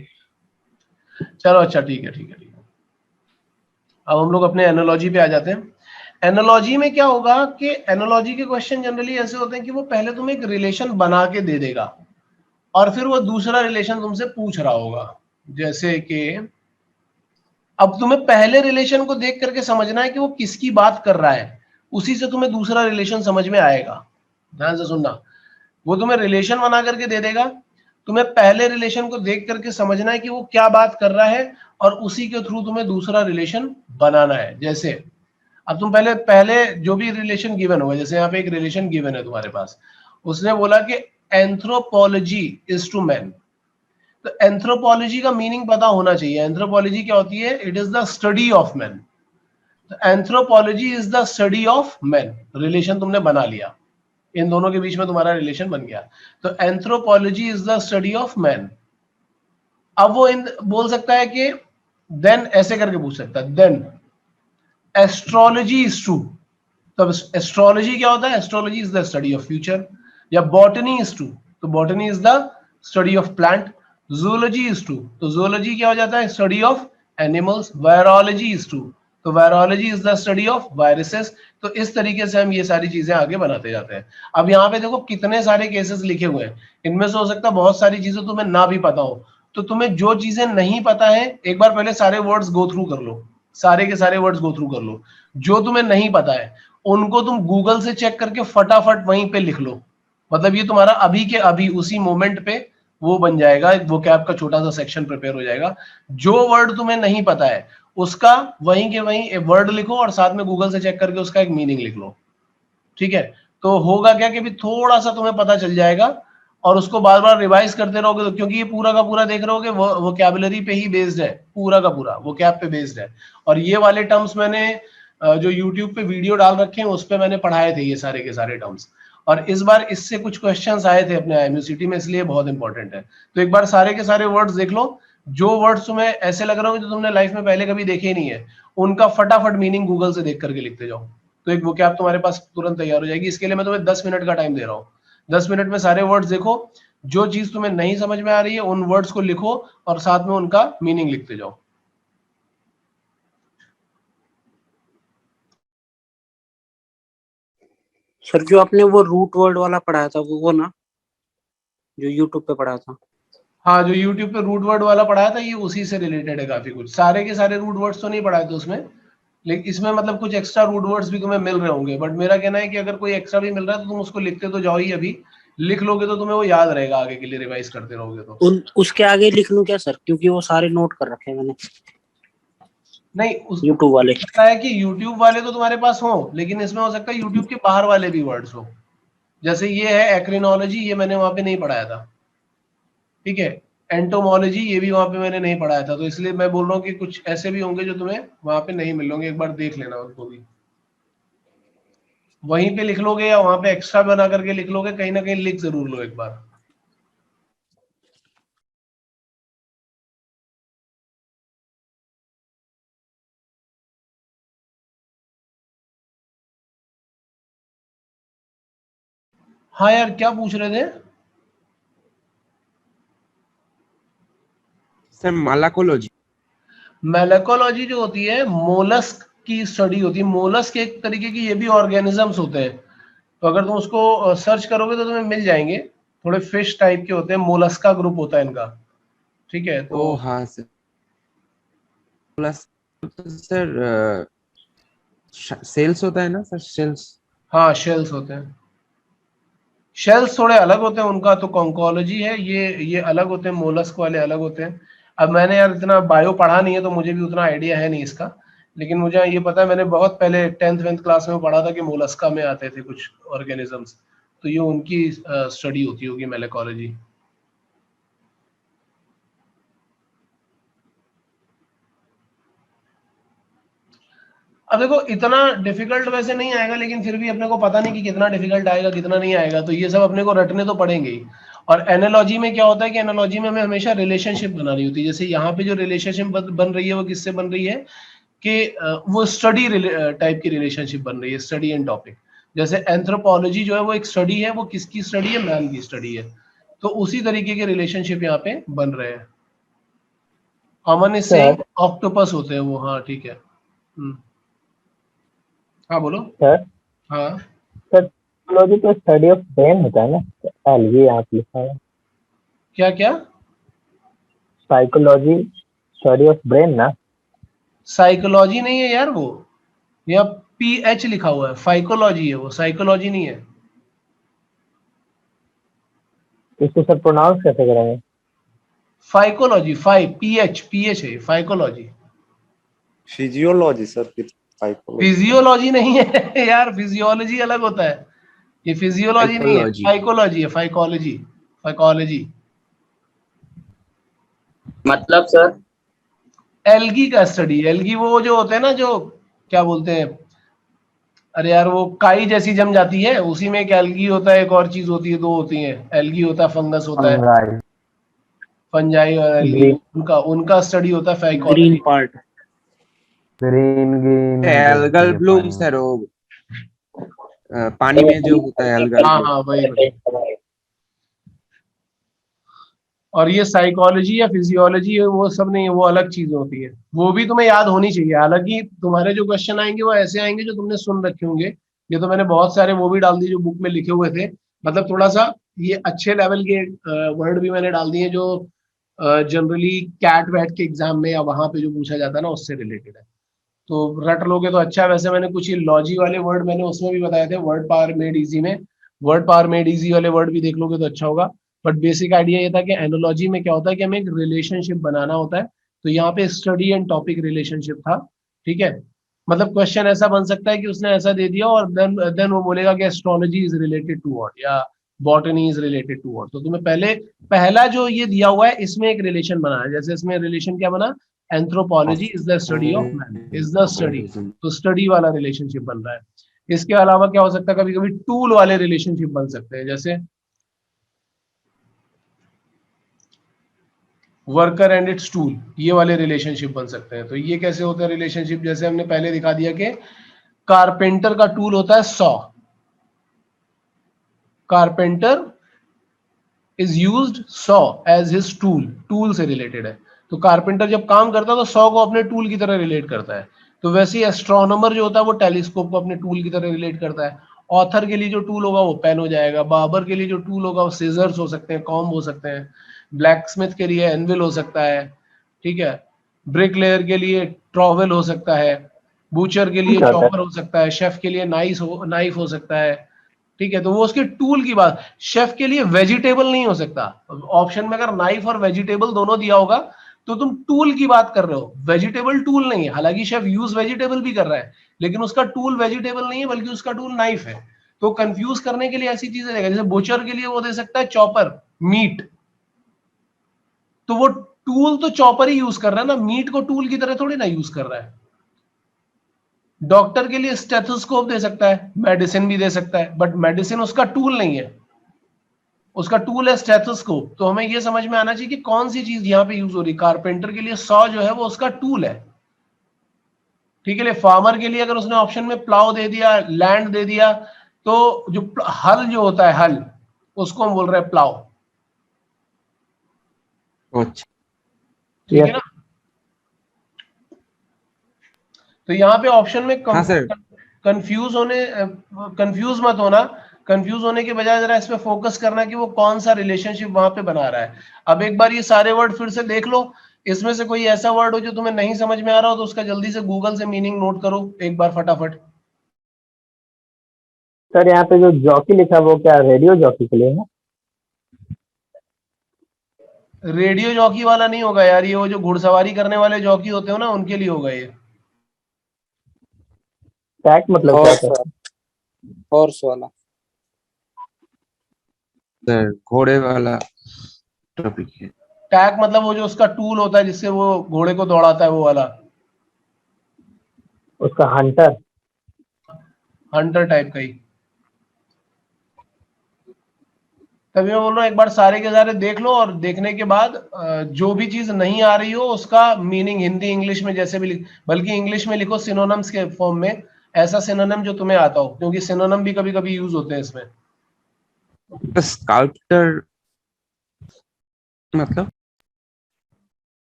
है। चलो अच्छा, ठीक है ठीक है ठीक है। अब हम लोग अपने एनालॉजी पे आ जाते हैं। एनालॉजी में क्या होगा कि एनालॉजी के क्वेश्चन जनरली ऐसे होते हैं कि वो पहले तुम्हें एक रिलेशन बना के दे देगा और फिर वो दूसरा रिलेशन तुमसे पूछ रहा होगा। जैसे कि अब तुम्हें पहले रिलेशन को देख करके समझना है कि वो किसकी बात कर रहा है, उसी से तुम्हें दूसरा रिलेशन समझ में आएगा। ध्यान से सुनना, वो तुम्हें रिलेशन बना करके दे देगा, तुम्हें पहले रिलेशन को देख करके समझना है कि वो क्या बात कर रहा है और उसी के थ्रू तुम्हें दूसरा रिलेशन बनाना है। जैसे अब तुम पहले पहले जो भी रिलेशन गिवन होगा, जैसे यहाँ पे एक रिलेशन गिवन है तुम्हारे पास, उसने बोला कि एंथ्रोपोलॉजी इज टू मैन। तो एंथ्रोपोलॉजी का मीनिंग पता होना चाहिए। एंथ्रोपोलॉजी क्या होती है? It is the study of man. तो anthropology is the study of man. Relation तुमने बना लिया, इन दोनों के बीच में तुम्हारा रिलेशन बन गया। तो anthropology is the study of man. अब वो इन बोल सकता है कि देन, ऐसे करके पूछ सकता है, देन एस्ट्रोलॉजी इज ट्रू। तब एस्ट्रोलॉजी क्या होता है? Astrology is the study of future. या बॉटनी इज ट्रू, तो botany is the study of plant. Zoology is true, तो जूलॉजी क्या हो जाता है? Study of animals. Virology is true, तो virology is the study of viruses. तो इस तरीके से हम ये सारी चीजें आगे बनाते जाते हैं। अब यहाँ पे देखो कितने सारे केसेस लिखे हुए हैं, इनमें से हो सकता है बहुत सारी चीजें तुम्हें ना भी पता हो। तो तुम्हें जो चीजें नहीं पता है, एक बार पहले सारे वर्ड्स गो थ्रू कर लो, सारे के सारे वर्ड्स गो थ्रू कर लो। जो तुम्हें नहीं पता है उनको तुम गूगल से चेक करके फटाफट वहीं पे लिख लो। मतलब ये तुम्हारा अभी के अभी उसी मोमेंट पे वो बन जाएगा, वो कैप का छोटा सा सेक्शन प्रिपेयर हो जाएगा। जो वर्ड तुम्हें नहीं पता है उसका वहीं के वहीं एक वर्ड लिखो और साथ में गूगल से चेक करके उसका एक मीनिंग लिख लो। ठीक है, तो होगा क्या कि भी थोड़ा सा तुम्हें पता चल जाएगा और उसको बार बार रिवाइज करते रहोगे। तो क्योंकि ये पूरा का पूरा देख रहे होगे वो वोकैबुलरी पे ही बेस्ड है, पूरा का पूरा वो कैप पे बेस्ड है। और ये वाले टर्म्स मैंने जो यूट्यूब पे वीडियो डाल रखे हैं उस पे मैंने पढ़ाए थे ये सारे के सारे टर्म्स। और इस बार इससे कुछ क्वेश्चंस आए थे अपने IMUCT में, इसलिए बहुत इंपॉर्टेंट है। तो एक बार सारे के सारे वर्ड्स देख लो, जो वर्ड्स तुम्हें ऐसे लग रहे हो जो तुमने लाइफ में पहले कभी देखे ही नहीं है, उनका फटाफट मीनिंग गूगल से देख करके लिखते जाओ। तो एक वोकैब तुम्हारे पास तुरंत तैयार हो जाएगी। इसके लिए मैं तुम्हें 10 मिनट का टाइम दे रहा हूँ। 10 मिनट में सारे वर्ड्स देखो, जो चीज तुम्हें नहीं समझ में आ रही है उन वर्ड्स को लिखो और साथ में उनका मीनिंग लिखते जाओ। सर जो आपने वो रूट वर्ड वाला पढ़ाया था वो ना, जो यूट्यूब पे पढ़ाया था। हाँ, जो यूट्यूब पे रूट वर्ड वाला पढ़ाया था ये उसी से रिलेटेड है काफी कुछ। सारे के सारे रूट वर्ड्स तो नहीं पढ़ाए थे उसमें, लेकिन इसमें मतलब कुछ एक्स्ट्रा रूट वर्ड्स भी तुम्हें मिल रहे होंगे। बट मेरा कहना है कि अगर कोई एक्स्ट्रा भी मिल रहा है तो तुम उसको लिखते तो जाओ ही। अभी लिख लोगे तो तुम्हें वो याद रहेगा आगे के लिए, रिवाइज करते रहोगे तो। उसके आगे लिख लूं क्या सर? क्योंकि वो सारे नोट कर रखे हैं मैंने नहीं, उस यूट्यूब वाले। सकता है कि यूट्यूब वाले तो तुम्हारे पास हो, लेकिन इसमें हो सकता है यूट्यूब के बाहर वाले भी वर्ड्स हो। जैसे ये है एक्रिनोलॉजी, ये मैंने वहां पे नहीं पढ़ाया था। ठीक है, एंटोमोलॉजी ये भी वहां पे मैंने नहीं पढ़ाया था। तो इसलिए मैं बोल रहा हूँ कि कुछ ऐसे भी होंगे जो तुम्हें वहां पे नहीं मिल होंगे, एक बार देख लेना उनको भी। वहीं पे लिख लोगे या वहां पे एक्स्ट्रा बना करके लिख लोगे, कहीं ना कहीं लिख जरूर लो एक बार। हाँ यार, क्या पूछ रहे थे? सर मालाकोलॉजी। मेलेकोलॉजी जो होती है मोलस्क की स्टडी होती है। मोलस्क एक तरीके की ये भी ऑर्गेनिजम्स होते हैं। तो अगर तुम उसको सर्च करोगे तो तुम्हें मिल जाएंगे। थोड़े फिश टाइप के होते हैं, मोलस्का ग्रुप होता है इनका। ठीक है, तो ओ हाँ सर। प्लस सर सेल्स होता है ना सर, सेल्स। हाँ शेल्स होते हैं। शेल्स थोड़े अलग होते हैं, उनका तो कॉन्कोलॉजी है। ये अलग होते हैं, मोलस्क वाले अलग होते हैं। अब मैंने यार इतना बायो पढ़ा नहीं है तो मुझे भी उतना आइडिया है नहीं इसका। लेकिन मुझे ये पता है, मैंने बहुत पहले 10th 11th क्लास में पढ़ा था कि मोलस्का में आते थे कुछ ऑर्गेनिजम्स। तो ये उनकी स्टडी होती होगी मेलेकोलॉजी। अब देखो इतना डिफिकल्ट वैसे नहीं आएगा, लेकिन फिर भी अपने को पता नहीं कि कितना डिफिकल्ट आएगा कितना नहीं आएगा, तो ये सब अपने को रटने तो पड़ेंगे ही। और एनालॉजी में क्या होता है कि एनालॉजी में हमें हमेशा रिलेशनशिप बनानी होती है। जैसे यहाँ पे जो रिलेशनशिप बन रही है वो किससे बन रही है कि वो स्टडी टाइप की रिलेशनशिप बन रही है, स्टडी एंड टॉपिक। जैसे एंथ्रोपोलॉजी जो है वो एक स्टडी है, वो किसकी स्टडी है? मैन की स्टडी है। तो उसी तरीके के रिलेशनशिप यहाँ पे बन रहे हैं। अमन इज सेइंग ऑक्टोपस होते हैं वो, हाँ ठीक है। हाँ बोलो। सर हाँ सर साइकोलॉजी तो स्टडी ऑफ ब्रेन होता है ना, एलवी आप लिखा है। क्या क्या? साइकोलॉजी स्टडी ऑफ ब्रेन ना। साइकोलॉजी नहीं है यार वो, यहाँ PH लिखा हुआ है, फाइकोलॉजी है वो, साइकोलॉजी नहीं है। इसको सर प्रोनाउंस कैसे करेंगे? फाइकोलॉजी, PH है फाइकोलॉजी। फिजियोलॉजी सर, फिर साइकोलॉजी। फिजियोलॉजी नहीं है यार, फिजियोलॉजी अलग होता है, ये फिजियोलॉजी नहीं है, Psychology. फाइकोलॉजी है, फाइकोलॉजी, फाइकोलॉजी। मतलब सर एल्गी का स्टडी, एल्गी वो जो होते हैं ना, जो क्या बोलते हैं, अरे यार वो काई जैसी जम जाती है, उसी में एक एल्गी होता है, एक और चीज होती है, दो होती है, एल्गी होता है, फंगस होता है, फंगाई, फंजाई और एल्गी, ग्रीन उनका उनका स्टडी होता है green phycology. Part. Green green algal Bloom sir, वो पानी में जो होता है एल्गल हाँ ब्लूम। हाँ वही। और ये साइकोलॉजी या फिजियोलॉजी है, वो सब नहीं है, वो अलग चीज होती है, वो भी तुम्हें याद होनी चाहिए। हालांकि तुम्हारे जो क्वेश्चन आएंगे वो ऐसे आएंगे जो तुमने सुन रखे होंगे, ये तो मैंने बहुत सारे वो भी डाल दिए जो बुक में लिखे हुए थे, मतलब थोड़ा सा ये अच्छे लेवल के वर्ड भी मैंने डाल दिए जो जनरली कैट वैट के एग्जाम में या वहां पे जो पूछा जाता है ना उससे रिलेटेड है, तो रट लोगे तो अच्छा है। वैसे मैंने कुछ ये लॉजी वाले वर्ड मैंने उसमें भी बताए थे, वर्ड पावर मेड इजी में, वर्ड पावर मेड इजी वाले वर्ड भी देख लोगे तो अच्छा होगा। बट बेसिक आइडिया ये था कि एनोलॉजी में क्या होता है कि हमें एक रिलेशनशिप बनाना होता है, तो यहाँ पे स्टडी एंड टॉपिक रिलेशनशिप था, ठीक है। मतलब क्वेश्चन ऐसा बन सकता है कि उसने ऐसा दे दिया और देन वो बोलेगा कि astrology is related to what, या botany is related to what, तो तुम्हें पहले पहला जो ये दिया हुआ है इसमें एक रिलेशन बना है, जैसे इसमें रिलेशन क्या बना, anthropology is the study of man, is the study, तो स्टडी वाला रिलेशनशिप बन रहा है। इसके अलावा क्या हो सकता है, कभी कभी टूल वाले रिलेशनशिप बन सकते हैं, जैसे वर्कर एंड इट्स टूल, ये वाले रिलेशनशिप बन सकते हैं। तो ये कैसे होते हैं रिलेशनशिप, जैसे हमने पहले दिखा दिया कि कारपेंटर का टूल होता है saw, carpenter is used saw as his tool, tool से रिलेटेड है, तो कारपेंटर जब काम करता है तो सॉ को अपने टूल की तरह रिलेट करता है। तो वैसे ही एस्ट्रोनॉमर जो होता है वो टेलीस्कोप को अपने टूल की तरह रिलेट करता है। ऑथर के लिए जो टूल होगा वो पेन हो जाएगा, बार्बर के लिए जो टूल होगा वो सीजर्स हो सकते हैं, कॉम्ब हो सकते हैं, ब्लैक स्मिथ के लिए एनविल हो सकता है, ठीक है, ब्रिक लेयर के लिए ट्रॉवेल हो सकता है, बूचर के लिए चॉपर हो सकता है, शेफ के लिए नाइफ हो सकता है, ठीक है। तो वो उसके टूल की बात, शेफ के लिए वेजिटेबल नहीं हो सकता, ऑप्शन में अगर नाइफ और वेजिटेबल दोनों दिया होगा तो तुम टूल की बात कर रहे हो, वेजिटेबल टूल नहीं है। हालांकि शेफ यूज वेजिटेबल भी कर रहा है लेकिन उसका टूल वेजिटेबल नहीं है बल्कि उसका टूल नाइफ है। तो कंफ्यूज करने के लिए ऐसी चीजें देगा, जैसे बुचर के लिए वो दे सकता है चॉपर, मीट, तो वो टूल तो चॉपर ही यूज कर रहा है ना, मीट को टूल की तरह थोड़ी ना यूज कर रहा है। डॉक्टर के लिए स्टेथोस्कोप दे सकता है, मेडिसिन भी दे सकता है, बट मेडिसिन उसका टूल नहीं है, उसका टूल है स्टेथोस्कोप। तो हमें यह समझ में आना चाहिए कि कौन सी चीज यहां पे यूज हो रही है। कारपेंटर के लिए सॉ जो है वो उसका टूल है, ठीक है। फार्मर के लिए अगर उसने ऑप्शन में प्लाव दे दिया, लैंड दे दिया, तो जो हल जो होता है हल, उसको हम बोल रहे हैं प्लाव, अच्छा, ठीक है ना। तो यहाँ पे ऑप्शन में हाँ सर। कंफ्यूज मत होना, कंफ्यूज होने के बजाय जरा इस पे फोकस करना कि वो कौन सा रिलेशनशिप वहां पे बना रहा है। अब एक बार ये सारे वर्ड फिर से देख लो, इसमें से कोई ऐसा वर्ड हो जो तुम्हें नहीं समझ में आ रहा हो तो उसका जल्दी से गूगल से मीनिंग नोट करो एक बार फटाफट। सर यहाँ पे जो जॉकी लिखा है वो क्या रेडियो जॉकी के लिए है? रेडियो जॉकी वाला नहीं होगा यार, ये वो जो घुड़सवारी करने वाले जॉकी होते हो ना उनके लिए होगा ये। टैक मतलब क्या हॉर्स होता है? हॉर्स वाला। सर घोड़े वाला टॉपिक है। टैक मतलब वो जो उसका टूल होता है जिससे वो घोड़े को दौड़ाता है, वो वाला उसका हंटर। हंटर टाइप का ही। तभी मैं बोल रहा हूँ एक बार सारे के सारे देख लो और देखने के बाद जो भी चीज नहीं आ रही हो उसका मीनिंग हिंदी इंग्लिश में जैसे भी बल्कि इंग्लिश में लिखो सिनोनिम्स के फॉर्म में, ऐसा सिनोनिम जो तुम्हें आता हो, क्योंकि सिनोनिम भी कभी कभी यूज होते हैं इसमें। स्कल्पटर मतलब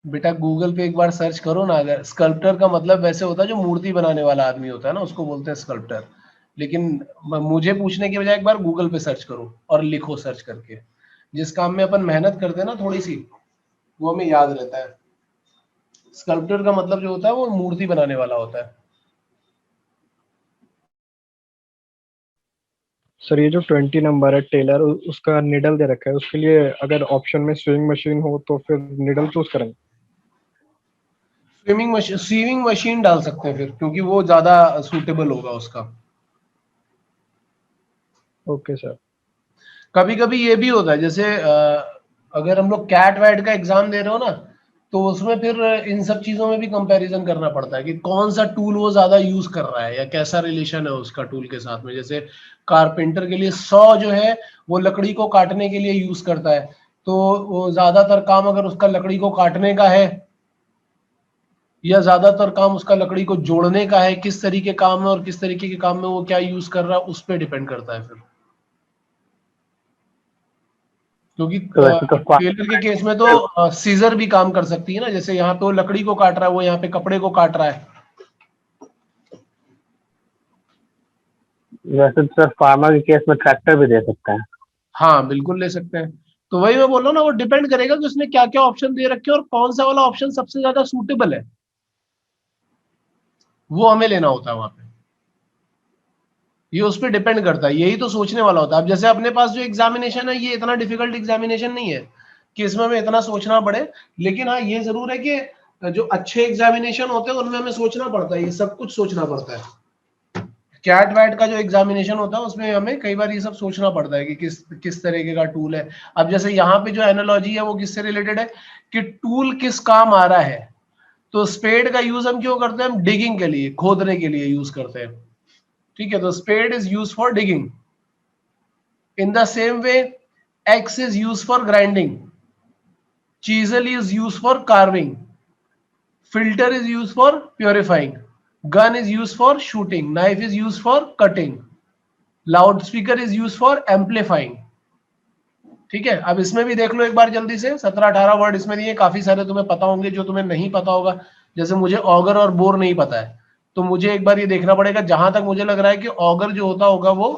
बेटा गूगल पे एक बार सर्च करो ना, अगर स्कल्प्टर का मतलब वैसे होता है जो मूर्ति बनाने वाला आदमी होता है ना, उसको बोलते हैं स्कल्प्टर। लेकिन मुझे पूछने के बजाय एक बार गूगल पे सर्च करो और लिखो सर्च करके। जिस काम में अपन मेहनत करते हैं ना थोड़ी सी, वो हमें याद रहता है। स्कल्प्टर का मतलब जो होता है वो मूर्ति बनाने वाला होता है। सर ये जो 20 नंबर है टेलर, उसका निडल दे रखा है, उसके लिए अगर ऑप्शन में स्विंग मशीन हो तो फिर निडल चूज करेंगे। स्विमिंग मशीन डाल सकते हैं फिर, क्योंकि वो ज्यादा सूटेबल होगा उसका। Okay sir. कभी कभी ये भी होता है, जैसे अगर हम लोग कैट वैट का एग्जाम दे रहे हो ना, तो उसमें फिर इन सब चीजों में भी कंपैरिजन करना पड़ता है कि कौन सा टूल वो ज्यादा यूज कर रहा है या कैसा रिलेशन है उसका टूल के साथ में। जैसे कारपेंटर के लिए सॉ जो है वो लकड़ी को काटने के लिए यूज करता है, तो वो ज्यादातर काम अगर उसका लकड़ी को काटने का है या ज्यादातर काम उसका लकड़ी को जोड़ने का है, किस तरीके काम में और किस तरीके के काम में वो क्या यूज कर रहा है, उस पर डिपेंड करता है फिर। क्योंकि तो वैसे तो टेलर के केस में तो सीजर भी काम कर सकती है ना, जैसे यहाँ पे वो लकड़ी को काट रहा है, वो यहाँ पे कपड़े को काट रहा है। वैसे तो सर फार्मा के केस में ट्रैक्टर भी दे सकता है। हाँ बिल्कुल ले सकते हैं। तो वही मैं बोल रहा हूँ ना, वो डिपेंड करेगा कि उसने क्या क्या ऑप्शन दे रखे हैं और कौन सा वाला ऑप्शन सबसे ज्यादा सूटेबल है, वो हमें लेना होता है वहां पे। ये उस पर डिपेंड करता है, यही तो सोचने वाला होता है। अब जैसे अपने पास जो एग्जामिनेशन है, ये इतना डिफिकल्ट एग्जामिनेशन नहीं है कि इसमें हमें इतना सोचना पड़े। लेकिन हाँ ये जरूर है कि जो अच्छे एग्जामिनेशन होते हैं उनमें हमें सोचना पड़ता है, ये सब कुछ सोचना पड़ता है। कैट वैट का जो एग्जामिनेशन होता है उसमें हमें कई बार ये सब सोचना पड़ता है कि किस किस तरीके का टूल है। अब जैसे यहाँ पे जो एनालॉजी है वो किससे रिलेटेड है कि टूल किस काम आ रहा है। तो स्पेड का यूज हम क्यों करते हैं, हम डिगिंग के लिए, खोदने के लिए यूज करते हैं। ठीक है, तो spade is use for digging. In the same way, axe is used for grinding, chisel is used for carving, filter is used for purifying, gun is used for shooting, knife is used for cutting, loudspeaker is used for amplifying। ठीक है, अब इसमें भी देख लो एक बार जल्दी से, 17-18 word इसमें दिए, काफी सारे तुम्हें पता होंगे, जो तुम्हें नहीं पता होगा। जैसे मुझे ऑगर और बोर नहीं पता है, तो मुझे एक बार ये देखना पड़ेगा। जहां तक मुझे लग रहा है कि ऑगर जो होता होगा वो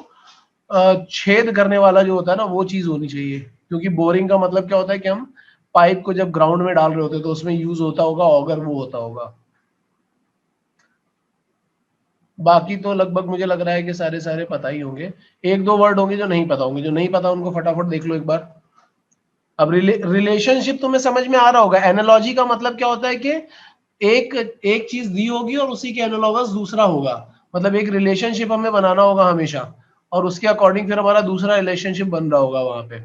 छेद करने वाला जो होता है ना, वो चीज होनी चाहिए। क्योंकि बोरिंग का मतलब क्या होता है कि हम पाइप को जब ग्राउंड में डाल रहे होते हैं तो उसमें यूज होता होगा ऑगर, वो होता होगा। बाकी तो लगभग मुझे लग रहा है कि सारे सारे पता ही होंगे। एक दो वर्ड होंगे जो नहीं पता होंगे, जो नहीं पता उनको फटाफट देख लो एक बार। अब रिलेशनशिप तुम्हें समझ में आ रहा होगा। एनालॉजी का मतलब क्या होता है कि एक एक चीज दी होगी और उसी के एनालॉगस दूसरा होगा। मतलब एक रिलेशनशिप हमें बनाना होगा हमेशा, और उसके अकॉर्डिंग फिर हमारा दूसरा रिलेशनशिप बन रहा होगा वहां पे।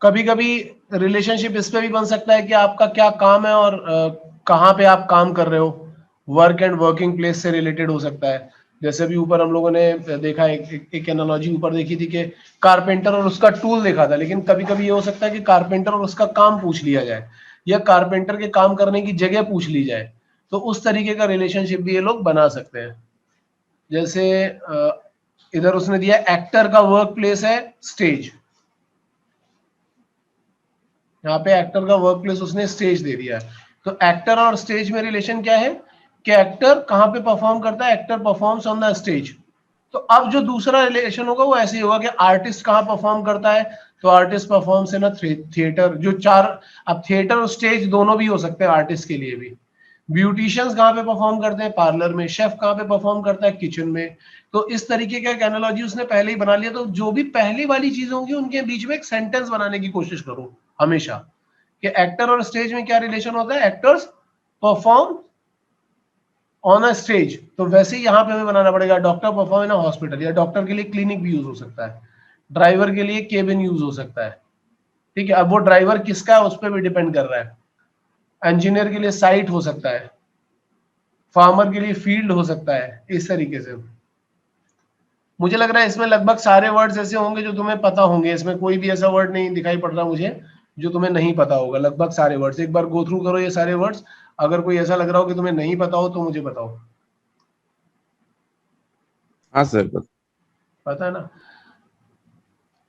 कभी कभी रिलेशनशिप इस पे भी बन सकता है कि आपका क्या काम है और कहाँ पे आप काम कर रहे हो। वर्क एंड वर्किंग प्लेस से रिलेटेड हो सकता है। जैसे अभी ऊपर हम लोगों ने देखा, एक एनालॉजी ऊपर देखी थी कि कारपेंटर और उसका टूल देखा था। लेकिन कभी कभी ये हो सकता है कि कारपेंटर और उसका काम पूछ लिया जाए, या कारपेंटर के काम करने की जगह पूछ ली जाए। तो उस तरीके का रिलेशनशिप भी ये लोग बना सकते हैं। जैसे इधर उसने दिया एक्टर का वर्क प्लेस है स्टेज। यहाँ पे एक्टर का वर्क प्लेस उसने स्टेज दे दिया है। तो एक्टर और स्टेज में रिलेशन क्या है कि एक्टर कहाँ पे परफॉर्म करता है, actor performs on the stage. तो अब जो दूसरा रिलेशन होगा वो ऐसे ही होगा कि आर्टिस्ट कहाँ परफॉर्म करता है, तो आर्टिस्ट परफॉर्म्स इन अ थिएटर। जो चार, अब थिएटर और स्टेज दोनों भी हो सकते हैं आर्टिस्ट के लिए भी। ब्यूटिशियंस कहाँ पे परफॉर्म करते हैं, पार्लर में। शेफ कहाँ पे परफॉर्म करता है, किचन में। तो इस तरीके का एक एनालॉजी उसने पहले ही बना लिया। तो जो भी पहली वाली चीजें होंगी उनके बीच में एक सेंटेंस बनाने की कोशिश करो हमेशा, कि एक्टर और स्टेज में क्या रिलेशन होता है, actors perform on a stage. तो वैसे ही यहाँ पे हमें बनाना पड़ेगा, doctor perform in a hospital, या डॉक्टर के लिए क्लिनिक भी यूज हो सकता है, ड्राइवर के लिए केबिन यूज हो सकता है। ठीक है, अब वो ड्राइवर किसका है उस पर भी डिपेंड कर रहा है। इंजीनियर के लिए साइट हो सकता है, फार्मर के लिए फील्ड हो सकता है। इस तरीके से मुझे लग रहा है इसमें लगभग सारे वर्ड्स ऐसे होंगे जो तुम्हें पता होंगे। इसमें कोई भी ऐसा वर्ड नहीं दिखाई पड़ रहा मुझे जो तुम्हें नहीं पता होगा। लगभग सारे वर्ड्स एक बार गो थ्रू करो, ये सारे वर्ड्स। अगर कोई ऐसा लग रहा हो कि तुम्हें नहीं पता हो तो मुझे बताओ। हाँ सर। पता है ना।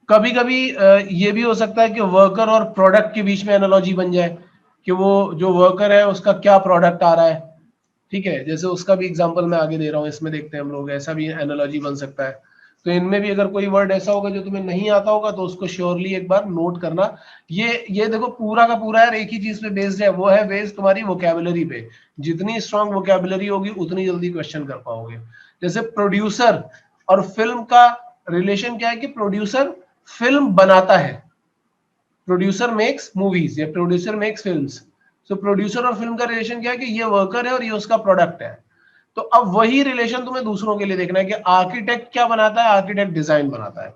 कभी कभी ये भी हो सकता है कि वर्कर और प्रोडक्ट के बीच में एनालॉजी बन जाए, कि वो जो वर्कर है उसका क्या प्रोडक्ट आ रहा है, ठीक है, जैसे उसका भी एग्जांपल मैं आगे दे रहा हूँ, इसमें देखते हैं हम लोग, ऐसा भी एनालॉजी बन सकता है। तो इनमें भी अगर कोई वर्ड ऐसा होगा जो तुम्हें नहीं आता होगा तो उसको श्योरली एक बार नोट करना। ये देखो पूरा का पूरा यार एक ही चीज पे बेस्ड है, वो है बेस्ड तुम्हारी वोकैबुलरी पे। जितनी स्ट्रांग वोकैबुलरी होगी उतनी जल्दी क्वेश्चन कर पाओगे। जैसे प्रोड्यूसर और फिल्म का रिलेशन क्या है कि प्रोड्यूसर फिल्म बनाता है, प्रोड्यूसर मेक्स मूवीज या प्रोड्यूसर मेक्स फिल्म्स। तो प्रोड्यूसर और फिल्म का रिलेशन क्या है कि ये वर्कर है और ये उसका प्रोडक्ट है। तो अब वही रिलेशन तुम्हें दूसरों के लिए देखना है कि आर्किटेक्ट क्या बनाता है, आर्किटेक्ट डिजाइन बनाता है,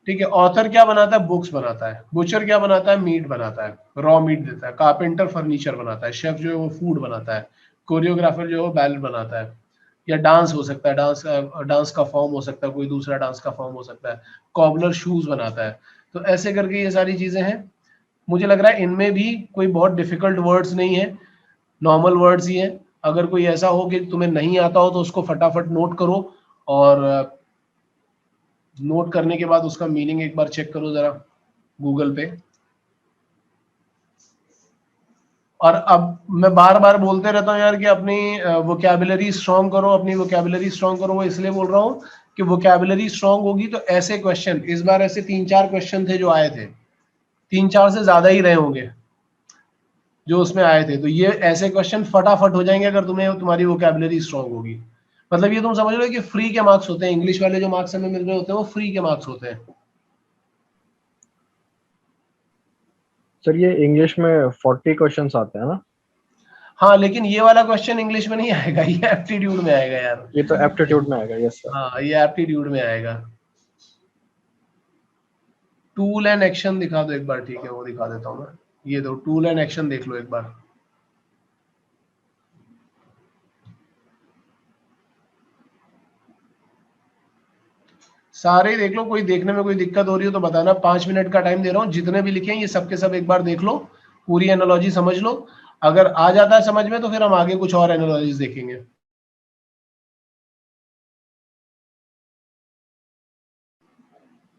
ठीक है, ऑथर क्या बनाता है, बुक्स बनाता है, बुचर क्या बनाता है, मीट बनाता है, रॉ मीट देता है, कारपेंटर फर्नीचर बनाता है, शेफ जो है वो फूड बनाता है, कोरियोग्राफर जो है वो बैलेट बनाता है, या डांस हो सकता है, डांस का फॉर्म हो सकता है, कोई दूसरा डांस का फॉर्म हो सकता है, कॉबलर शूज बनाता है। तो ऐसे करके ये सारी चीजें हैं। मुझे लग रहा है इनमें भी कोई बहुत डिफिकल्ट वर्ड्स नहीं है, नॉर्मल वर्ड्स ही हैं। अगर कोई ऐसा हो कि तुम्हें नहीं आता हो तो उसको फटाफट नोट करो, और नोट करने के बाद उसका मीनिंग एक बार चेक करो जरा गूगल पे। और अब मैं बार बार बोलते रहता हूँ यार कि अपनी वोकैबुलरी स्ट्रांग करो, अपनी वोकैबुलरी स्ट्रांग करो, वो इसलिए बोल रहा हूँ कि वोकैबुलरी स्ट्रांग होगी तो ऐसे क्वेश्चन, इस बार ऐसे 3-4 क्वेश्चन थे जो आए थे, 3-4 से ज्यादा ही रहे होंगे जो उसमें आए थे, तो ये ऐसे क्वेश्चन फटाफट हो जाएंगे अगर तुम्हें तुम्हारी वोकैबुलरी स्ट्रांग होगी। मतलब ये तुम समझ लो कि फ्री के मार्क्स होते हैं, इंग्लिश वाले जो मार्क्स हमें मिल रहे होते हैं वो फ्री के मार्क्स होते हैं। सर ये इंग्लिश में 40 क्वेश्चंस आते हैं ना? हाँ, लेकिन ये वाला क्वेश्चन इंग्लिश में नहीं आएगा, ये एप्टीट्यूड में आएगा यार। ये तो एप्टीट्यूड में आएगा, यस सर। हाँ, ये एप्टीट्यूड में आएगा। टूल एंड एक्शन दिखा दो एक बार, ठीक है, वो दिखा देता हूँ मैं। ये दो टूल एंड एक्शन देख लो एक बार। सारे ही देख लो, कोई देखने में कोई दिक्कत हो रही हो तो बताना। 5 मिनट का टाइम दे रहा हूँ, जितने भी लिखे हैं ये सब के सब एक बार देख लो, पूरी एनालॉजी समझ लो। अगर आ जाता है समझ में तो फिर हम आगे कुछ और एनालॉजीज देखेंगे।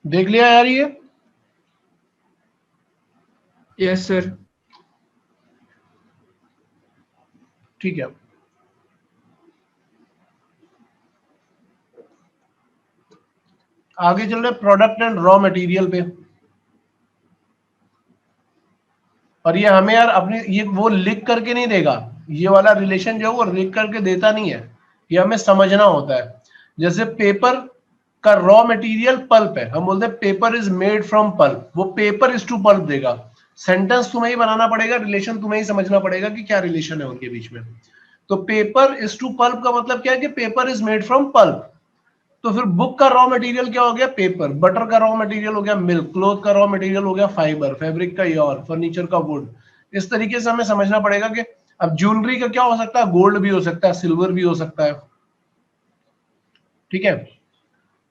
देख लिया यार ये? Yes sir. ठीक है, आगे चल रहे प्रोडक्ट एंड रॉ मटेरियल पे। और ये हमें यार अपनी ये वो लिख करके नहीं देगा, ये वाला रिलेशन जो है वो लिख करके देता नहीं है, ये हमें समझना होता है। जैसे पेपर का रॉ मटेरियल पल्प है, हम बोलते हैं paper is made from pulp, वो पेपर इज टू पल्प देगा। सेंटेंस तुम्हें ही बनाना पड़ेगा, रिलेशन तुम्हें ही समझना पड़ेगा कि क्या रिलेशन है उनके बीच में। तो पेपर इज टू पल्प का मतलब क्या है कि paper is made from pulp. तो फिर बुक का रॉ मटेरियल क्या हो गया, पेपर। बटर का रॉ मटेरियल हो गया मिल्क। क्लोथ का रॉ मटेरियल हो गया फाइबर। फैब्रिक का यॉर्न। फर्नीचर का वुड। इस तरीके से हमें समझना पड़ेगा कि अब ज्वेलरी का क्या हो सकता है, गोल्ड भी हो सकता है, सिल्वर भी हो सकता है, ठीक है।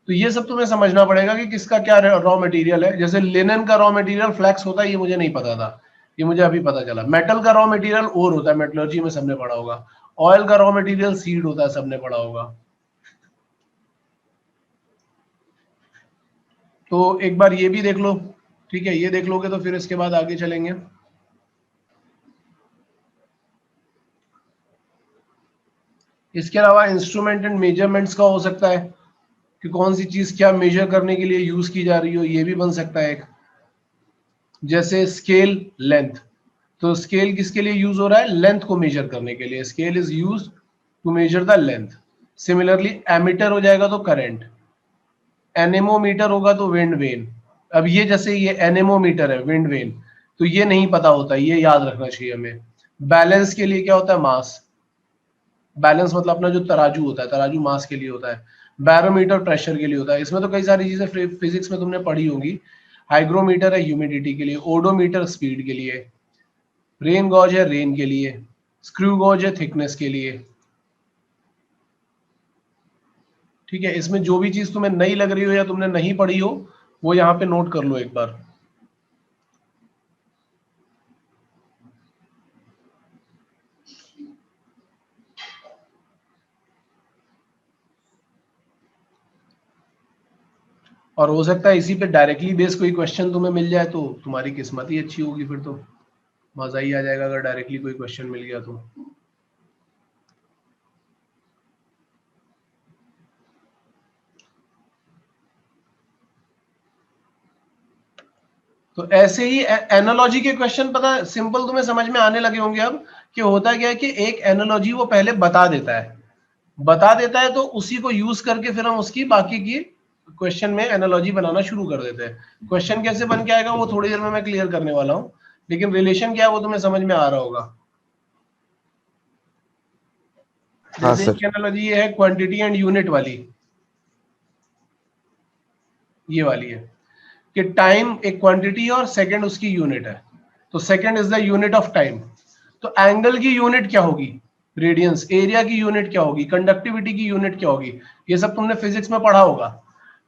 तो ये सब तुम्हें समझना पड़ेगा कि किसका क्या रॉ मटेरियल है। जैसे लिनन का रॉ मटेरियल फ्लैक्स होता है, ये मुझे नहीं पता था, ये मुझे अभी पता चला। मेटल का रॉ मटेरियल ओर होता है, मेटलर्जी में सबने पढ़ा होगा। ऑयल का रॉ मटेरियल सीड होता है, सबने पढ़ा होगा। तो एक बार ये भी देख लो, ठीक है, ये देख लोगे तो फिर इसके बाद आगे चलेंगे। इसके अलावा इंस्ट्रूमेंट एंड मेजरमेंट्स का हो सकता है कि कौन सी चीज क्या मेजर करने के लिए यूज की जा रही हो, ये भी बन सकता है एक। जैसे स्केल, लेंथ। तो स्केल किसके लिए यूज हो रहा है, लेंथ को मेजर करने के लिए। Scale is use to measure the length. Similarly ammeter हो जाएगा तो करंट। एनेमोमीटर होगा तो विंड वेन। अब ये जैसे ये एनेमोमीटर है, विंड वेन, तो ये नहीं पता होता, ये याद रखना चाहिए हमें। बैलेंस के लिए क्या होता है, मास। बैलेंस मतलब अपना जो तराजू होता है, तराजू मास के लिए होता है। बैरोमीटर प्रेशर के लिए होता है। इसमें तो कई सारी चीजें फिजिक्स में तुमने पढ़ी होंगी। हाइग्रोमीटर है ह्यूमिडिटी के लिए। ओडोमीटर स्पीड के लिए। रेन गॉज है रेन के लिए। स्क्रू गॉज है थिकनेस के लिए, ठीक है। इसमें जो भी चीज तुम्हें नई लग रही हो या तुमने नहीं पढ़ी हो वो यहाँ पे नोट कर लो एक बार। और हो सकता है इसी पे डायरेक्टली बेस कोई क्वेश्चन तुम्हें मिल जाए तो तुम्हारी किस्मत ही अच्छी होगी, फिर तो मजा ही आ जाएगा अगर डायरेक्टली कोई क्वेश्चन मिल गया तो। तो ऐसे ही एनालॉजी के क्वेश्चन पता सिंपल तुम्हें समझ में आने लगे होंगे अब कि होता क्या है कि एक एनालॉजी वो पहले बता देता है तो उसी को यूज करके फिर हम उसकी बाकी की क्वेश्चन में एनालॉजी बनाना शुरू कर देते हैं। क्वेश्चन कैसे बन के आएगा वो थोड़ी देर में मैं क्लियर करने वाला हूं, लेकिन रिलेशन क्या है वो तुम्हें समझ में आ रहा होगा। हाँ जैसे सर। एक एनालॉजी ये है क्वांटिटी एंड यूनिट वाली, ये वाली है कि टाइम एक क्वांटिटी है और सेकंड उसकी यूनिट है, तो second is the unit of time. तो एंगल की यूनिट क्या होगी? रेडियंस। एरिया की यूनिट क्या होगी? कंडक्टिविटी की यूनिट क्या होगी? ये सब तुमने फिजिक्स में पढ़ा होगा।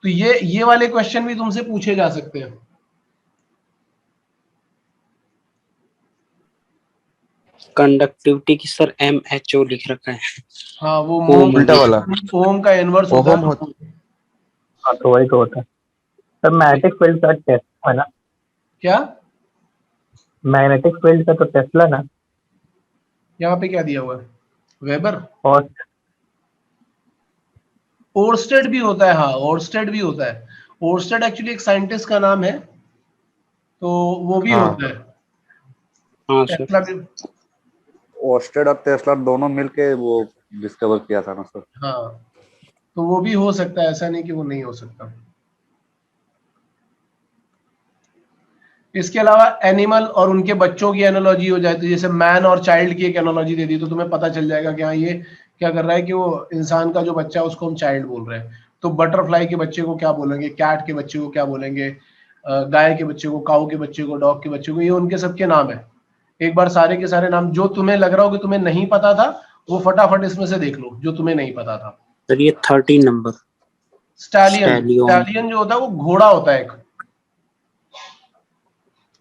तो ये वाले क्वेश्चन भी तुमसे पूछे जा सकते हैं। कंडक्टिविटी की सर MHO लिख रखा है। हाँ वो ओम उल्टा वाला ओम का इनवर्स होता ओहम है। होता। हाँ तो वही तो होता है सर। मैग्नेटिक फील्ड का टेस्ला है ना? क्या मैग्नेटिक फील्ड का तो टेस्ला ना? यहाँ पे क्या दिया हुआ है? वेबर। और ओर्स्टेड भी होता है, हाँ ओर्स्टेड भी होता है। ओर्स्टेड एक्चुअली एक साइंटिस्ट का नाम है, तो वो भी हाँ होता है। हाँ सर। टेस्ला भी। ओस्टेड और टेस्ला दोनों मिलके वो डिस्कवर किया था ना सर। हाँ तो वो भी हो सकता है, ऐसा नहीं कि वो नहीं हो सकता। इसके अलावा एनिमल और उनके बच्चों की एनालॉजी हो जाए तो जैसे मैन और चाइल्ड की एक एनालॉजी दे दी तो तुम्हें पता चल जाएगा कि हाँ ये क्या कर रहा है कि वो इंसान का जो बच्चा है उसको हम चाइल्ड बोल रहे हैं। तो बटरफ्लाई के बच्चे को क्या बोलेंगे, कैट के बच्चे को क्या बोलेंगे, गाय के बच्चे को, काऊ के बच्चे को, डॉग के बच्चे को, ये उनके सबके नाम है। एक बार सारे के सारे नाम जो तुम्हें लग रहा हो कि तुम्हें नहीं पता था वो फटाफट इसमें से देख लो जो तुम्हें नहीं पता था। सर ये 13 नंबर स्टैलियन। स्टैलियन। स्टैलियन जो होता है वो घोड़ा होता है एक,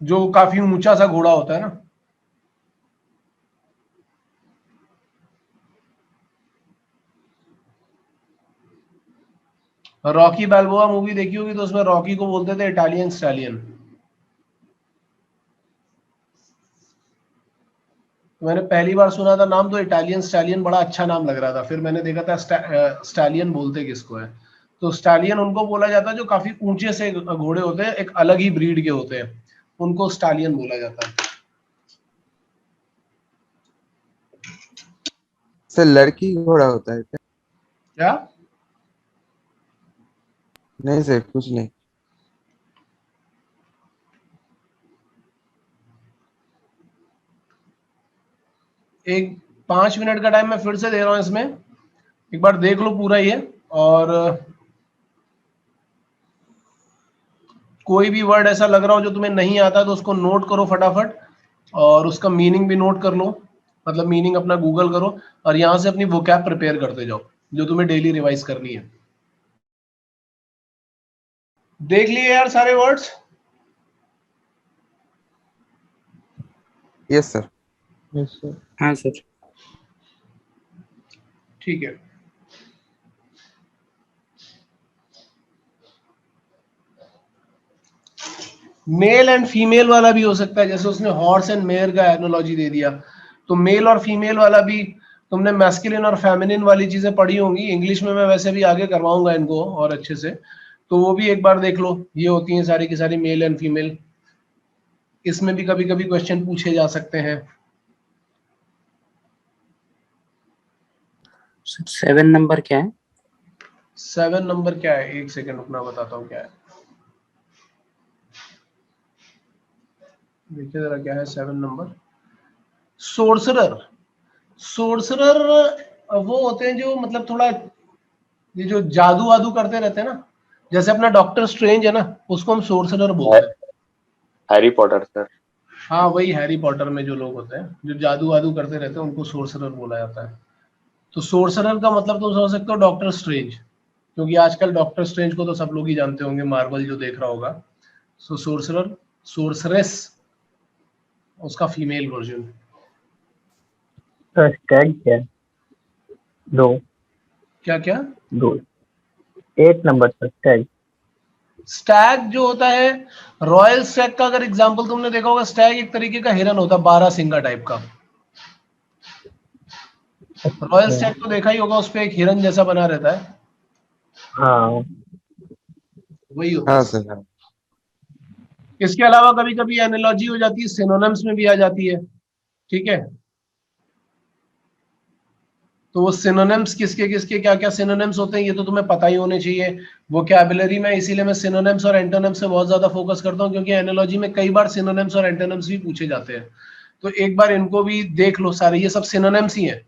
जो काफी ऊंचा सा घोड़ा होता है ना। रॉकी बैल्बोआ मूवी देखी होगी तो उसमें रॉकी को बोलते थे इटालियन स्टैलियन। तो मैंने पहली बार सुना था नाम तो इटालियन स्टैलियन बड़ा अच्छा नाम लग रहा था, फिर मैंने देखा था स्टैलियन बोलते किसको है। तो स्टैलियन उनको बोला जाता है जो काफी ऊंचे से घोड़े होते हैं, एक अलग ही ब्रीड के होते हैं, उनको स्टैलियन बोला जाता है। सर लड़की घोड़ा होता है क्या? क्या? नहीं सर कुछ नहीं। एक 5 मिनट का टाइम मैं फिर से दे रहा हूं इसमें, एक बार देख लो पूरा ये। और कोई भी वर्ड ऐसा लग रहा हो जो तुम्हें नहीं आता तो उसको नोट करो फटाफट, और उसका मीनिंग भी नोट कर लो, मतलब मीनिंग अपना गूगल करो, और यहां से अपनी वोकैब प्रिपेयर करते जाओ जो तुम्हें डेली रिवाइज करनी है। देख लिए यार सारे words? Yes sir. Yes sir. हाँ सर। ठीक है। मेल एंड फीमेल वाला भी हो सकता है, जैसे उसने हॉर्स एंड मेयर का एनालॉजी दे दिया, तो मेल और फीमेल वाला भी तुमने मैस्कुलिन और फेमिनिन वाली चीजें पढ़ी होंगी इंग्लिश में, मैं वैसे भी आगे करवाऊंगा इनको और अच्छे से, तो वो भी एक बार देख लो। ये होती हैं सारी की सारी मेल एंड फीमेल। इसमें भी कभी कभी क्वेश्चन पूछे जा सकते हैं। 7 नंबर क्या है? 7 नंबर क्या है? एक सेकंड रुकना, बताता हूँ क्या है। देखिए जरा क्या है 7 नंबर। सोर्सरर। सोर्सरर वो होते हैं जो मतलब थोड़ा ये जो जादू वादू करते रहते हैं ना, जैसे अपना डॉक्टर स्ट्रेंज है ना, उसको हम सोर्सरर बोलते हैं। Harry Potter sir. हाँ वही हैरी पॉटर में जो लोग होते हैं जो जादू वादू करते रहते हैं उनको सोर्सरर बोला जाता है। तो सोर्सरर का मतलब तुम समझ सकते हो डॉक्टर स्ट्रेंज, क्योंकि आजकल डॉक्टर स्ट्रेंज को तो सब लोग ही जानते होंगे, मार्वल जो देख रहा होगा। सो सोर्सरर, सोर्सरेस उसका फीमेल वर्जन। तो स्टैग क्या है? दो क्या क्या? दो 8 नंबर पर स्टैग। स्टैग जो होता है, रॉयल स्टैग का अगर एग्जांपल तुमने देखा होगा, स्टैग एक तरीके का हिरन होता है, 12 सिंगा टाइप का। रॉयल स्टैग तो देखा ही होगा, उस पे एक हिरन जैसा बना रहता है, हाँ वही होता हाँ है। सर हाँ। इसके अलावा कभी कभी एनालॉजी हो जाती है, सिनोनिम्स में भी आ जाती है, ठीक है। तो वो सिनोनिम्स किसके किसके क्या क्या सिनोनिम्स होते हैं ये तो तुम्हें पता ही होने चाहिए वोकैबुलरी में, इसीलिए मैं सिनोनिम्स और एंटोनिम्स से बहुत ज्यादा फोकस करता हूँ, क्योंकि एनालॉजी में कई बार सिनोनिम्स और एंटोनिम्स भी पूछे जाते हैं। तो एक बार इनको भी देख लो, सारे ये सब सिनोनिम्स ही हैं।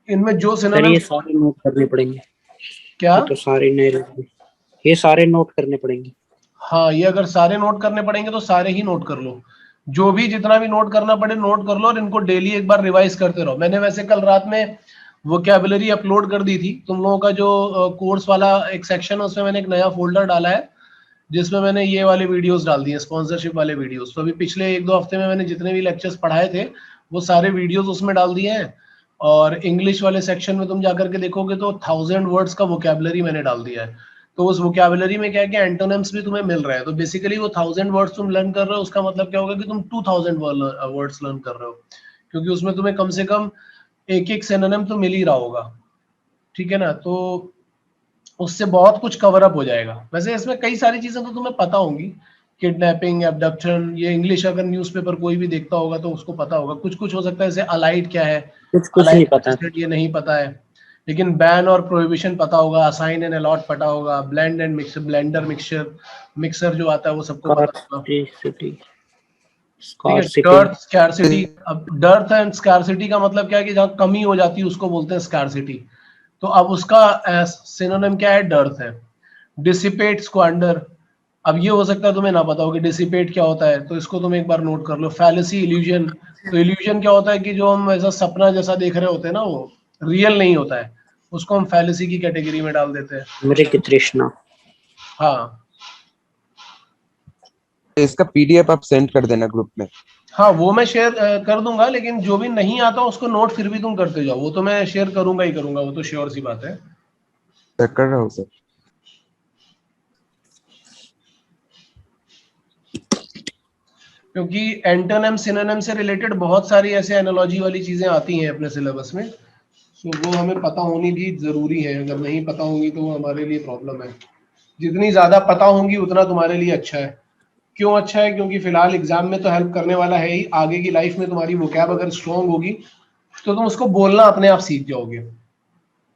इनमें जो सर ये सिनोनिम्स, सारे नोट करने पड़ेंगे, क्या, ये तो सारे नहीं, ये सारे नोट करने पड़ेंगे। हाँ ये अगर सारे नोट करने पड़ेंगे तो सारे ही नोट कर लो, जो भी जितना भी नोट करना पड़े नोट कर लो, और इनको डेली एक बार रिवाइज करते रहो। मैंने वैसे कल रात में वोकैबुलरी अपलोड कर दी थी, तुम लोगों का जो कोर्स वाला एक सेक्शन है उसमें मैंने एक नया फोल्डर डाला है जिसमें मैंने ये वाले वीडियोस डाल दिए, स्पॉन्सरशिप वाले वीडियोस। तो अभी पिछले 1-2 हफ्ते में मैंने जितने भी लेक्चर्स पढ़ाए थे वो सारे वीडियोस उसमें डाल दिए हैं। और इंग्लिश वाले सेक्शन में तुम जाकर के देखोगे तो 1000 वर्ड्स का वोकैबुलरी मैंने डाल दिया है। तो उस वोकैबुलरी में क्या है कि एंटोनिम्स भी तुम्हें मिल रहे हैं। तो बेसिकली वो 1000 वर्ड्स तुम लर्न कर रहे हो, उसका मतलब क्या होगा कि तुम 2000 वर्ड्स लर्न कर रहे हो, क्योंकि उसमें तुम्हें कम से कम एक एक सिनोनिम तो मिल ही रहा होगा, ठीक है ना। तो उससे बहुत कुछ कवर अप हो जाएगा। वैसे इसमें कई सारी चीजें तो तुम्हें पता होंगी, किडनैपिंग, एब्डक्शन, ये इंग्लिश अगर न्यूज़पेपर कोई भी देखता होगा तो उसको पता होगा। कुछ कुछ हो सकता है, जैसे अलाइड क्या है, कुछ कुछ नहीं अलाइड पता है। ये नहीं पता है, लेकिन बैन और प्रोहिबिशन पता होगा, असाइन एंड अलॉट पता होगा, blend and mixer, blender mixer, mixer जो आता है वो सबको पता होगा, स्कार्सिटी, ठीक है। स्कार्सिटी। डर्थ, स्कैरसिटी, अब डर्थ एंड स्कैरसिटी का मतलब क्या है कि जहाँ कमी हो जाती है उसको बोलते हैं स्कैरसिटी। तो अब उसका सिनोनिम क्या है, डर्थ है। डिसिपेट, स्क्वांडर, अब ये हो सकता है तुम्हें ना पता हो कि डिसिपेट क्या होता है, तो इसको तुम एक बार नोट कर लो। फैलेसी, इल्यूजन, तो इल्यूजन क्या होता है कि जो हम ऐसा सपना जैसा देख रहे होते हैं ना, वो रियल नहीं होता है, उसको हम फैलेसी की कैटेगरी में डाल देते हैं। मृग तृष्णा। हाँ इसका पीडीएफ आप सेंड कर देना ग्रुप में। हाँ, वो मैं शेयर कर दूंगा, लेकिन जो भी नहीं आता उसको नोट फिर भी तुम करते जाओ, वो तो मैं शेयर करूंगा ही करूंगा, वो तो श्योर सी बात है। चेक कर रहा हूँ सर। क्योंकि एंटोनिम सिनोनिम से रिलेटेड बहुत सारी ऐसे एनालॉजी वाली चीजें आती हैं अपने सिलेबस में, तो वो हमें पता होनी भी जरूरी है। अगर नहीं पता होंगी तो वो हमारे लिए प्रॉब्लम है। जितनी ज्यादा पता होंगी उतना तुम्हारे लिए अच्छा है। क्यों अच्छा है? क्योंकि फिलहाल एग्जाम में तो हेल्प करने वाला है ही, आगे की लाइफ में तुम्हारी वोकैब अगर स्ट्रांग होगी तो तुम उसको बोलना अपने आप सीख जाओगे।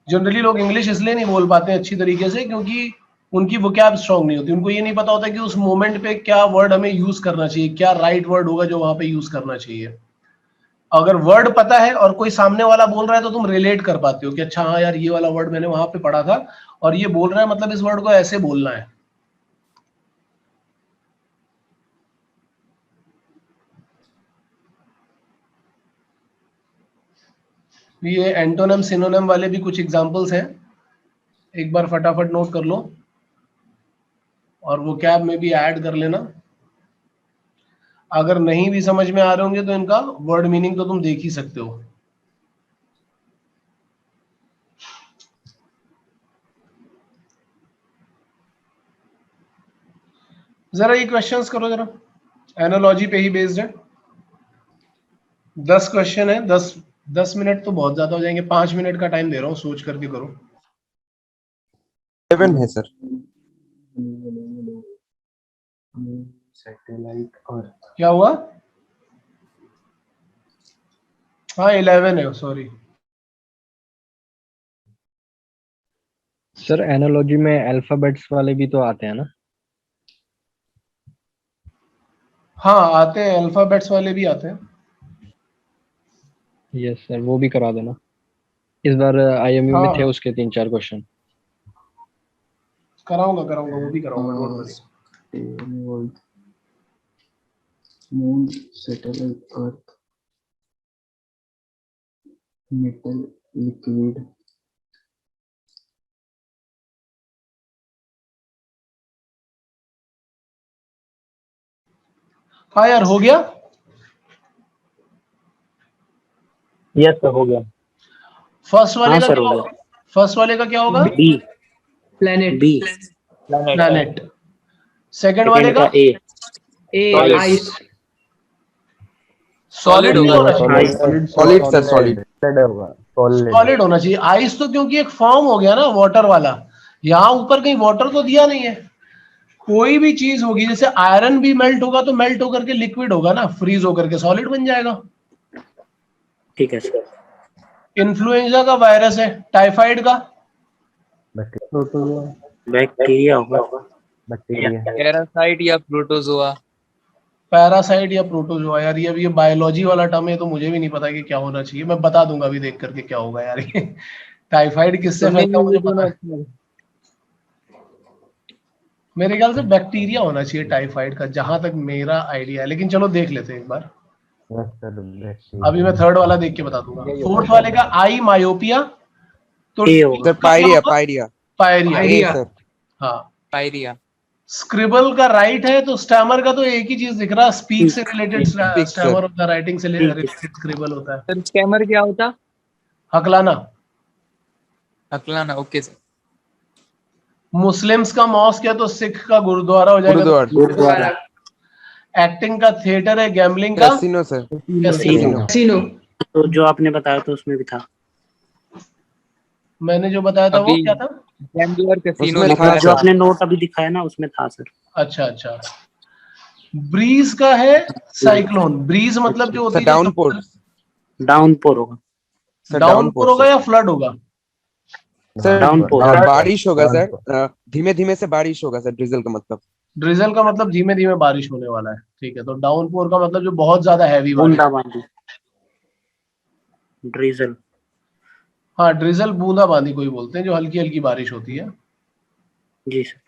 जनरली लोग इंग्लिश इसलिए नहीं बोल पाते अच्छी तरीके से क्योंकि उनकी वोकैब स्ट्रांग नहीं होती, उनको ये नहीं पता होता कि उस मोमेंट पे क्या वर्ड हमें यूज करना चाहिए, क्या राइट वर्ड होगा जो वहां पे यूज करना चाहिए। अगर वर्ड पता है और कोई सामने वाला बोल रहा है तो तुम रिलेट कर पाते हो कि अच्छा हाँ यार, ये वाला वर्ड मैंने वहां पे पढ़ा था और ये बोल रहा है, मतलब इस वर्ड को ऐसे बोलना है। ये एंटोनिम सिनोनिम वाले भी कुछ एग्जांपल्स हैं, एक बार फटाफट नोट कर लो और वोकैब में भी ऐड कर लेना। अगर नहीं भी समझ में आ रहे होंगे तो इनका वर्ड मीनिंग तो तुम देख ही सकते हो। जरा ये क्वेश्चंस करो जरा, एनालॉजी पे ही बेस्ड है। 10 क्वेश्चन है, 10 मिनट तो बहुत ज्यादा हो जाएंगे, 5 मिनट का टाइम दे रहा हूँ, सोच करके करो। 7 है सर। सैटेलाइट अर्थ। क्या हुआ? हाँ 11 है, सॉरी। सर एनालॉजी में अल्फाबेट्स वाले भी तो आते हैं ना? हाँ आते हैं, अल्फाबेट्स वाले भी आते हैं। यस सर, वो भी करा देना। इस बार आईएमयू में थे हाँ उसके 3-4 क्वेश्चन। कराऊंगा कराऊंगा, वो भी कराऊंगा, don't worry. Moon, satellite, earth, metal, liquid. हाँ यार, हो गया। यस सर, हो गया। फर्स्ट वाले हाँ का सर क्या हो होगा? फर्स्ट वाले का क्या होगा? गया। B, planet. B. Planet. Second वाले का ए ए आइस सॉलिड होगा, सॉलिड सर, सॉलिड। सॉलिड होना चाहिए। आइस तो क्योंकि एक फॉर्म हो गया ना वाटर वाला, यहाँ ऊपर कहीं वाटर तो दिया नहीं है। कोई भी चीज होगी, जैसे आयरन भी मेल्ट होगा तो मेल्ट होकर के लिक्विड होगा ना, फ्रीज होकर के सॉलिड बन जाएगा। ठीक है सर। इन्फ्लुएंजा का वायरस है, टाइफाइड का बैक्टीरिया होगा। पैरासाइट या प्रोटोजोआ। पैरासाइट या प्रोटोजोआ। यार ये बायोलॉजी वाला टर्म है तो मुझे भी नहीं पता कि क्या होना चाहिए, मैं बता दूंगा अभी देख करके क्या होगा यार ये। टाइफाइड किससे फैलता है मुझे पता है, मेरे ख्याल से बैक्टीरिया होना चाहिए टाइफाइड का, जहां तक मेरा आइडिया है, लेकिन चलो देख लेते हैं एक बार। अभी मैं थर्ड वाला देख के बता दूंगा। फोर्थ वाले का आई मायोपिया तो ए होगा। Sir pyorrhoea, pyorrhoea. Pyorrhoea. Sir हाँ। पायरिया। स्क्रिबल का राइट है तो स्टैमर का तो एक ही चीज दिख रहा है, स्पीक से रिलेटेड स्टैमर होता है, राइटिंग से रिलेटेड स्क्रिबल होता है। सर स्कैमर क्या होता? हकलाना। हकलाना, ओके सर। मुस्लिम्स का मॉस्क है तो सिख का गुरुद्वारा हो जाएगा। गुरुद्वारा। एक्टिंग का थिएटर है, गैम्बलिंग का कैसीनो सर, कैसीनो। कैसीनो। तो जो आपने बताया था उसमें भी था। मैंने जो बताया था वो अभी क्या था? गैम्बलर कैसीनो उसमें लिखा था है। जो आपने नोट अभी दिखाया ना उसमें था सर। अच्छा अच्छा। ब्रीज का है साइक्लोन। ब्रीज मतलब जो होती सर है डाउनपोर। डाउनपोर होगा। सर डाउनपोर होगा या फ्लड होगा? Sir downpour. बारिश होगा सर, धीमे धीमे से बारिश होगा सर, ड्रिजल का मतलब। ड्रिजल का मतलब धीमे धीमे बारिश होने वाला है, ठीक है। तो डाउनपोर का मतलब जो बहुत ज्यादा हैवी बारिश। बूंदाबांदी। ड्रिजल। हाँ, ड्रिजल बूंदाबांदी कोई बोलते हैं, जो हल्की हल्की बारिश होती है। जी सर।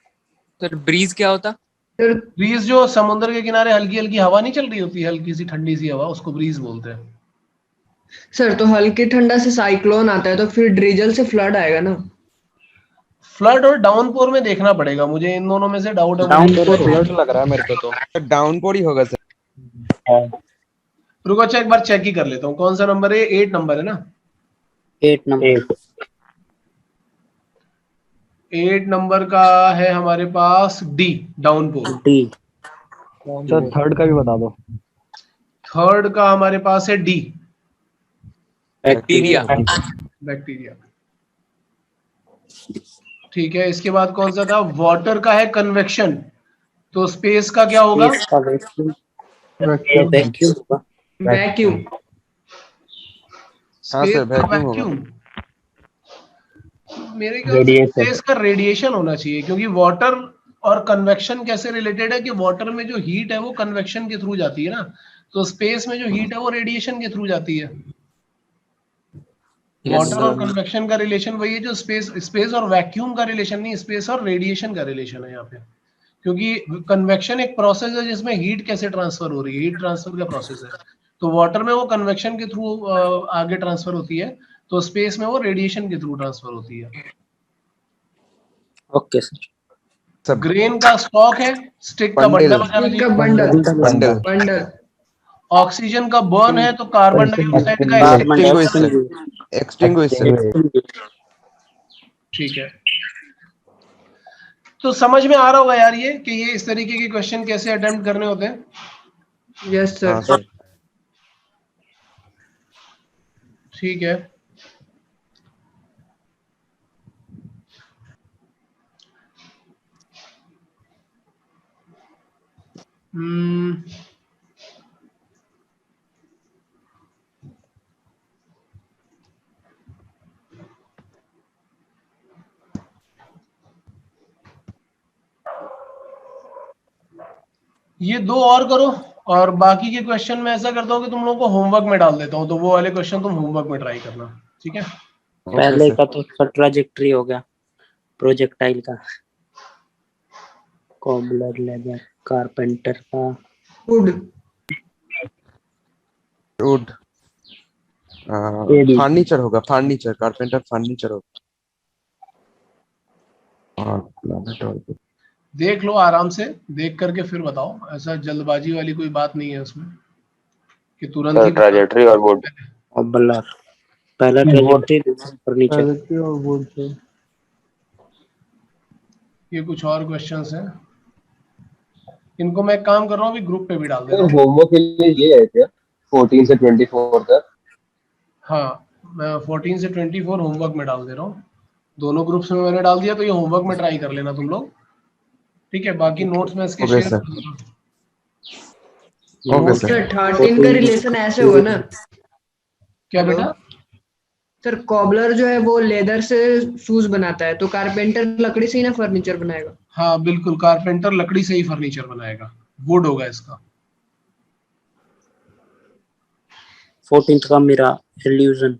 सर ब्रीज क्या होता? ब्रीज जो समुद्र के किनारे हल्की हल्की हवा नहीं चल रही होती, हल्की सी ठंडी सी हवा, उसको ब्रीज बोलते हैं। सर तो हल्की ठंडा से साइक्लोन आता है तो फिर ड्रिजल से फ्लड आएगा ना? फ्लड और डाउनपोर में देखना पड़ेगा मुझे, इन दोनों में से डाउट है। डाउनपोर फ्लड लग रहा है मेरे को तो। डाउनपोर ही होगा सर। रुको अच्छा एक बार चेक ही कर लेता हूँ। कौन सा नंबर है? 8 नंबर है ना? 8 नंबर। 8 नंबर का है हमारे पास D, downpour. D. Sir third का भी बता दो। थर्ड का हमारे पास है डी, बैक्टीरिया। बैक्टीरिया। ठीक है, इसके बाद कौन सा था? वाटर का है कन्वेक्शन, तो स्पेस का क्या होगा? इसका वैक्यूम। वैक्यूम होगा। वैक्यूम। हाँ सर, वैक्यूम होगा। मेरे ख्याल से स्पेस का रेडिएशन होना चाहिए, क्योंकि वाटर और कन्वेक्शन कैसे रिलेटेड है कि वाटर में जो हीट है वो कन्वेक्शन के थ्रू जाती है ना, तो स्पेस में जो हीट है वो रेडिएशन के थ्रू जाती है। वाटर और कन्वेक्शन का रिलेशन वही है जो स्पेस और वैक्यूम का रिलेशन नहीं, स्पेस और रेडिएशन का रिलेशन है यहाँ पे। क्योंकि कन्वेक्शन एक प्रोसेस है जिसमें हीट कैसे ट्रांसफर हो रही है, हीट ट्रांसफर का प्रोसेस है। तो वाटर में वो कन्वेक्शन के थ्रू आगे ट्रांसफर होती है, तो स्पेस में वो रेडिएशन के थ्रू ट्रांसफर होती है। Okay sir. ग्रेन का स्टॉक है, स्टिक का बंडल हो जाना चाहिए। बंडल। बंडल। ऑक्सीजन का बर्न है तो कार्बन डाइऑक्साइड का एक्सटिंग्विशर। ठीक है। तो समझ में आ रहा होगा यार ये कि ये इस तरीके के क्वेश्चन कैसे अटेम्प्ट करने होते हैं। Yes sir. ठीक है। ये दो और करो, और बाकी के क्वेश्चन में ऐसा करता हूँ कि तुम लोगों को होमवर्क में डाल देता हूँ, तो वो वाले क्वेश्चन तुम होमवर्क में ट्राई करना, ठीक है। पहले का तो ट्रैजेक्टरी हो गया, प्रोजेक्टाइल का, कॉबलर, लेबर, कारपेंटर का, वुड, वुड, फर्नीचर होगा, फर्नीचर, कारपेंटर फर्नीचर होगा। देख लो आराम से, देख करके फिर बताओ, ऐसा जल्दबाजी वाली कोई बात नहीं है उसमें कि तुरंत ही ट्रैजेक्टरी और वुड। कॉबलर पहला ट्रैजेक्टरी, फर्नीचर और वुड। ये कुछ और क्वेश्चंस हैं, इनको मैं काम कर रहा हूँ अभी ग्रुप पे भी डाल दे रहा हूँ। होमवर्क के लिए ये है क्या 14 से 24 तक? हाँ, मैं 14 से 24 होमवर्क में डाल दे रहा हूँ, दोनों ग्रुप्स में मैंने डाल दिया, तो ये होमवर्क में ट्राई कर लेना तुम लोग, ठीक है? बाकी नोट्स में इसके ओके शेयर सर। कर दूंगा। Okay sir sir. 13 का रिलेशन ऐसे होगा ना क्या बेटा? सर, कॉबलर जो है वो लेदर से शूज बनाता है, तो कारपेंटर लकड़ी से ही ना फर्नीचर बनाएगा। हाँ बिल्कुल, कारपेंटर लकड़ी से ही फर्नीचर बनाएगा, वुड होगा इसका। 14th का मेरा इल्यूजन।